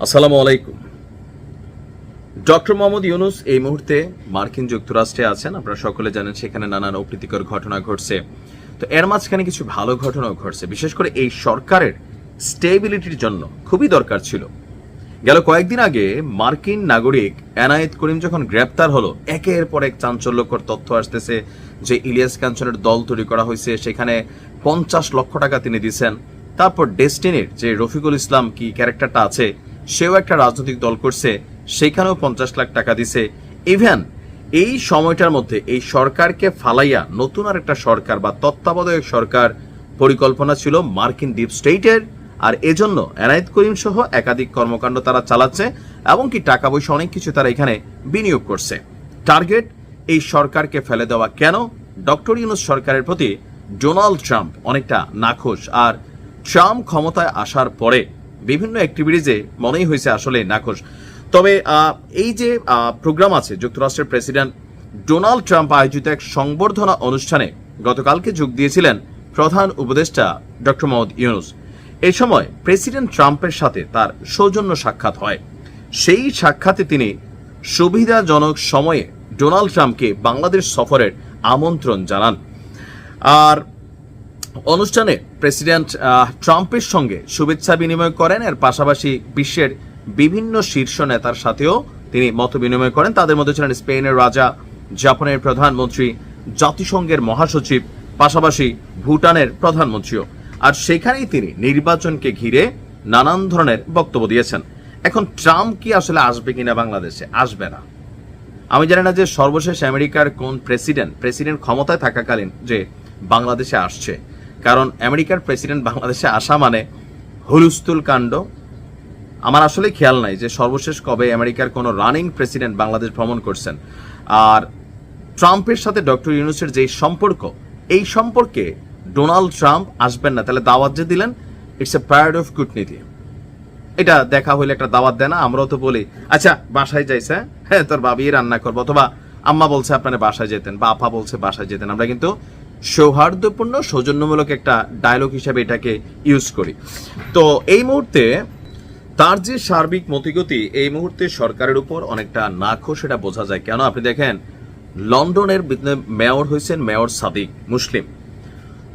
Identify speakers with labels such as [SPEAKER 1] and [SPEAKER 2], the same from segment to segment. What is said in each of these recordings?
[SPEAKER 1] আসসালামু আলাইকুম। ডক্টর মোহাম্মদ ইউনূস এই মুহূর্তে মার্কিন যুক্তরাষ্ট্রে আছেন। আপনারা সকলে জানেন সেখানে নানান অপ্রীতিকর ঘটনা ঘটছে। তো এর মাঝখানে কিছু ভালো ঘটনাও ঘটছে। বিশেষ করে এই সরকারের স্টেবিলিটির জন্য খুবই দরকার ছিল। গেল কয়েকদিন আগে মার্কিন নাগরিক এনায়েত করিম যখন গ্রেপ্তার হলো, একের পর এক চাঞ্চল্যকর তথ্য আসতেছে যে ইলিয়াস কাঞ্চনের দল তৈরি করা হয়েছে, সেখানে 50 লক্ষ টাকা তিনি দিচ্ছেন। তারপর ডেস্টিনির যে রফিকুল ইসলাম কি ক্যারেক্টারটা আছে, সেও একটা রাজনৈতিক দল করছে, সেখানেও 50 লাখ টাকা দিছে। ইভেন এই সময়টার মধ্যে এই সরকারকে ফালাইয়া নতুন আর একটা সরকার বা তত্ত্বাবধায়ক সরকার পরিকল্পনা ছিল মার্কিন ডিপ স্টেটের, আর এজন্য এনায়েত করিম সহ একাধিক কর্মকাণ্ড তারা চালাচ্ছে এবং কি টাকা পয়সা অনেক কিছু তারা এখানে বিনিয়োগ করছে। টার্গেট এই সরকারকে ফেলে দেওয়া। কেন? ডক্টর ইউনূস সরকারের প্রতি ডোনাল্ড ট্রাম্প অনেকটা নাখোশ, আর ট্রাম্প ক্ষমতায় আসার পরে বিভিন্ন অ্যাক্টিভিটিজে মনেই হয়েছে আসলে নাখোশ। তবে এই যে প্রোগ্রাম আছে, যুক্তরাষ্ট্রের প্রেসিডেন্ট ডোনাল্ড ট্রাম্প আয়োজিত এক সংবর্ধনা অনুষ্ঠানে গতকালকে যোগ দিয়েছিলেন প্রধান উপদেষ্টা ডক্টর মোহাম্মদ ইউনূস। এই সময় প্রেসিডেন্ট ট্রাম্পের সাথে তার সৌজন্য সাক্ষাৎ হয়। সেই সাক্ষাতে তিনি সুবিধাজনক সময়ে ডোনাল্ড ট্রাম্পকে বাংলাদেশ সফরের আমন্ত্রণ জানান। আর অনুষ্ঠানে প্রেসিডেন্ট ট্রাম্পের সঙ্গে শুভেচ্ছা বিনিময় করেন। এর পাশাপাশি বিশ্বের বিভিন্ন শীর্ষ নেতার সাথেও তিনি মত বিনিময় করেন। তাদের মধ্যে ছিলেন স্পেনের রাজা, জাপানের প্রধানমন্ত্রী, জাতিসংঘের মহাসচিব, পাশাপাশি ভুটানের প্রধানমন্ত্রীও। আর সেখানেই তিনি নির্বাচনকে ঘিরে নানান ধরনের বক্তব্য দিয়েছেন। এখন ট্রাম্প কি আসলে আসবে কিনা বাংলাদেশে? আসবে না। আমি জানি না যে সর্বশেষ আমেরিকার কোন প্রেসিডেন্ট ক্ষমতায় থাকাকালীন যে বাংলাদেশে আসছে, কারণ আমেরিকার প্রেসিডেন্ট বাংলাদেশে আসা মানে হুলস্থুল কাণ্ড। আমার আসলে খেয়াল নাই যে সর্বশেষ কবে আমেরিকার কোনো রানিং প্রেসিডেন্ট বাংলাদেশ ভ্রমণ করছেন। আর ট্রাম্পের সাথে ডক্টর ইউনূসের যে সম্পর্ক, এই সম্পর্কে ডোনাল্ড ট্রাম্প আসবেন না। তাহলে দাওয়াত যে দিলেন, ইটস এ প্যারাড অফ কূটনীতি। এটা দেখা হইলে একটা দাওয়াত দেয় না? আমরাও তো বলি আচ্ছা বাসায় যাইছে, হ্যাঁ তোর বাবি রান্না করবো, অথবা আম্মা বলছে আপনারা বাসায় যেতেন, বা আপা বলছে বাসায় যেতেন। আমরা কিন্তু সৌহার্দ্যপূর্ণ সৌজন্যমূলক একটা ডায়লগ হিসেবে এটাকে ইউজ করি। তো এই মুহূর্তে তার যে সার্বিক মতিগতি, এই মুহূর্তে সরকারের উপর অনেকটা নাখোশ, সেটা বোঝা যায়। কেন? আপনি দেখেন লন্ডনের মেয়র হয়েছেন মেয়র সাদিক, মুসলিম।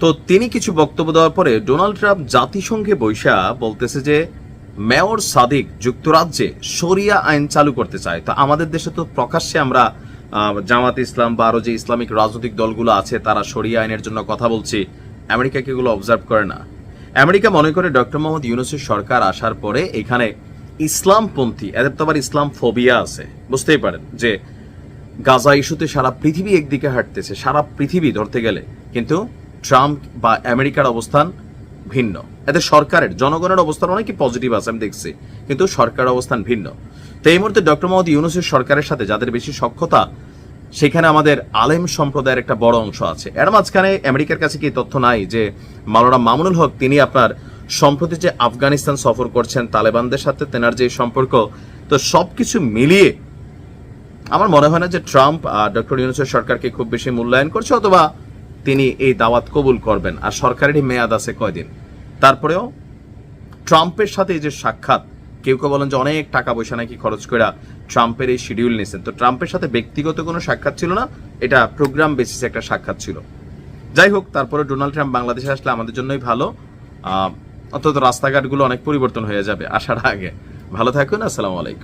[SPEAKER 1] তো তিনি কিছু বক্তব্য দেওয়ার পরে ডোনাল্ড ট্রাম্প জাতিসংঘে বৈশা বলতেছে যে মেয়র সাদিক যুক্তরাজ্যে শরিয়া আইন চালু করতে চায়। তো আমাদের দেশে তো প্রকাশ্যে আমরা জামাত ইসলাম বা আরো যে ইসলামিক রাজনৈতিক দলগুলো আছে তারা শরিয়া আইনের জন্য কথা বলছি। আমেরিকা কি এগুলো অবজার্ভ করে না? আমেরিকা মনে করে ডক্টর মোহাম্মদ ইউনূসের সরকার আসার পরে এখানে ইসলামপন্থী, এদের তো আবার ইসলাম ফোবিয়া আছে, বুঝতেই পারেন যে গাজা ইস্যুতে সারা পৃথিবী একদিকে হাঁটতেছে, সারা পৃথিবী ধরতে গেলে, কিন্তু ট্রাম্প বা আমেরিকার অবস্থান ভিন্ন। এদের সরকারের জনগণের অবস্থান অনেকই পজিটিভ আছে আমি দেখছি, কিন্তু সরকারের অবস্থান ভিন্ন। তো এই মুহূর্তে ডক্টর মোহাম্মদ ইউনূসের সরকারের সাথে যাদের বেশি সখ্যতা, সেখানে আমাদের আলেম সম্প্রদায়ের একটা বড় অংশ আছে। এর মাঝখানে আমেরিকার কাছে কি তথ্য নাই যে মাওলানা মামুনুল হক তিনি আপনার সম্প্রতি যে আফগানিস্তান সফর করছেন তালেবানদের সাথে, তেনার যে সম্পর্ক, তো সবকিছু মিলিয়ে আমার মনে হয় না যে ট্রাম্প ডক্টর ইউনূসের সরকারকে খুব বেশি মূল্যায়ন করছে, অথবা তিনি এই দাওয়াত কবুল করবেন। আর সরকারেরই মেয়াদ আছে কয়দিন। তারপরেও ট্রাম্পের সাথে এই যে সাক্ষাৎ, কেউ কেউ বলেন যে অনেক টাকা পয়সা নাকি খরচ করে ট্রাম্পের এই শিডিউল নিয়েছেন। তো ট্রাম্পের সাথে ব্যক্তিগত কোনো সাক্ষাৎ ছিল না, এটা প্রোগ্রাম বেসিসে একটা সাক্ষাৎ ছিল। যাই হোক, তারপরে ডোনাল্ড ট্রাম্প বাংলাদেশে আসলে আমাদের জন্যই ভালো। অন্তত রাস্তাঘাটগুলো অনেক পরিবর্তন হয়ে যাবে আসার আগে। ভালো থাকুন, আসসালামু আলাইকুম।